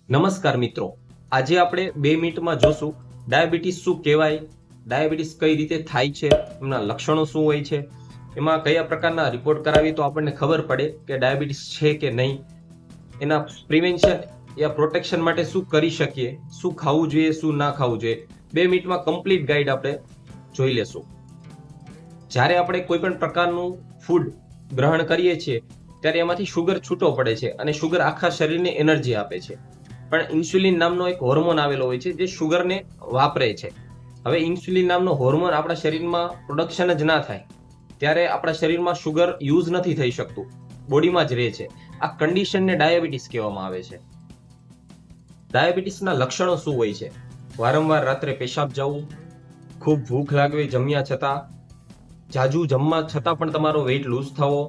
નમસ્કાર મિત્રો, આજે આપણે 2 મિનિટમાં જોશું ડાયાબિટીસ શું કહેવાય, ડાયાબિટીસ કઈ રીતે થાય છે, એમના લક્ષણો શું હોય છે, એમાં કયા પ્રકારના રિપોર્ટ કરાવીએ તો આપણને ખબર પડે કે ડાયાબિટીસ છે કે નહીં, એના પ્રિવેન્શન યા પ્રોટેક્શન માટે શું કરી શકીએ, શું ખાવું જોઈએ, શું ના ખાવું જોઈએ. 2 મિનિટમાં કમ્પ્લીટ ગાઈડ આપણે જોઈ લેશું. જ્યારે આપણે કોઈ પણ પ્રકારનું ફૂડ ગ્રહણ કરીએ છીએ ત્યારે એમાંથી શુગર છૂટો પડે છે અને શુગર આખા શરીરને એનર્જી આપે છે. પણ ઇન્સ્યુલિન નામનો એક હોર્મોન આવેલો હોય છે જે શુગરને વાપરે છે. હવે ઇન્સ્યુલિન નામનો હોર્મોન આપણા શરીરમાં પ્રોડક્શન જ ના થાય ત્યારે આપણા શરીરમાં શુગર યુઝ નથી થઈ શકતું, બોડીમાં જ રહે છે. આ કન્ડિશનને ડાયાબિટીસ કહેવામાં આવે છે. ડાયાબિટીસના લક્ષણો શું હોય છે? વારંવાર રાત્રે પેશાબ જવું, ખૂબ ભૂખ લાગવી જમ્યા છતાં, જાજુ જમવા છતાં પણ તમારો વેઇટ લૂઝ થવો,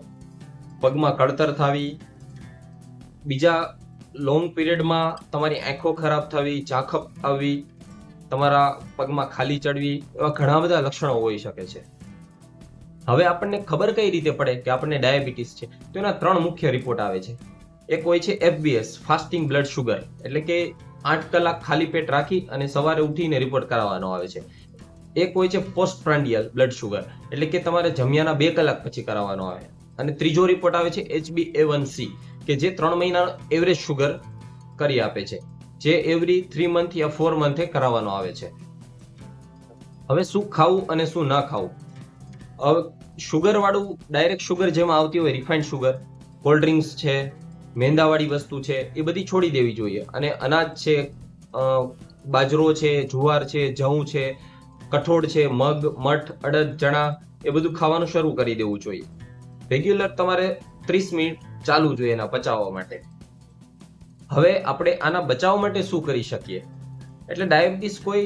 પગમાં કળતર થવી, બીજા લોંગ પીરિયડમાં તમારી આંખો ખરાબ થવી, ઝાંખપ આવવી, તમારા પગમાં ખાલી ચડવી, એવા ઘણા બધા લક્ષણો હોઈ શકે છે. હવે આપણને ખબર કઈ રીતે પડે કે આપણને ડાયાબિટીસ છે? તો એના 3 મુખ્ય રિપોર્ટ આવે છે. એક હોય છે FBS, ફાસ્ટિંગ બ્લડ શુગર, એટલે કે 8 કલાક ખાલી પેટ રાખી અને સવારે ઉઠીને રિપોર્ટ કરાવવાનો આવે છે. એક હોય છે પોસ્ટપ્રાન્ડિયલ બ્લડ શુગર, એટલે કે તમારે જમ્યાના 2 કલાક પછી કરાવવાનો આવે. અને ત્રીજો રિપોર્ટ આવે છે HbA1c, કે જે 3 મહિનાનો એવરેજ શુગર કરી આપે છે, જે એવરી 3 મંથ યા 4 મંથે કરાવવાનો આવે છે. હવે શું ખાવું અને શું ના ખાવું? હવે શુગર વાળું ડાયરેક્ટ શુગર જેમાં આવતી હોય, રિફાઇન્ડ શુગર, કોલ્ડ ડ્રિંક્સ છે, મેંદાવાળી વસ્તુ છે, એ બધી છોડી દેવી જોઈએ. અને અનાજ છે, બાજરો છે, જુવાર છે, જવું છે, કઠોળ છે, મગ, મઠ, અડદ, ચણા, એ બધું ખાવાનું શરૂ કરી દેવું જોઈએ. રેગ્યુલર તમારે 30 મિનિટ ચાલવું જોઈએ એના બચાવવા માટે. હવે આપણે આના બચાવ માટે શું કરી શકીએ? એટલે ડાયાબિટીસ કોઈ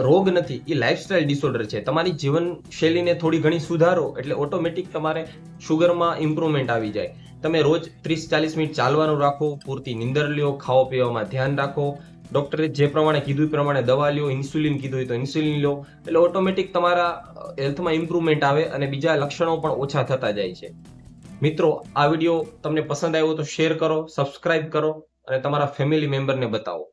રોગ નથી, એ લાઇફસ્ટાઇલ ડિસઓર્ડર છે. તમારી જીવનશૈલીને થોડી ઘણી સુધારો એટલે ઓટોમેટિક તમારે શુગરમાં ઇમ્પ્રુવમેન્ટ આવી જાય. તમે રોજ 30-40 મિનિટ ચાલવાનું રાખો, પૂરતી નીંદર લ્યો, ખાવા પીવામાં ધ્યાન રાખો, ડોક્ટરે જે પ્રમાણે કીધું એ પ્રમાણે દવા લ્યો, ઇન્સ્યુલિન કીધું હોય તો ઇન્સ્યુલિન લો, એટલે ઓટોમેટિક તમારા હેલ્થમાં ઇમ્પ્રુવમેન્ટ આવે અને બીજા લક્ષણો પણ ઓછા થતા જાય છે. મિત્રો, આ વિડીયો તમને પસંદ આવ્યો તો શેર કરો, સબસ્ક્રાઇબ કરો અને તમારા ફેમિલી મેમ્બરને બતાવો.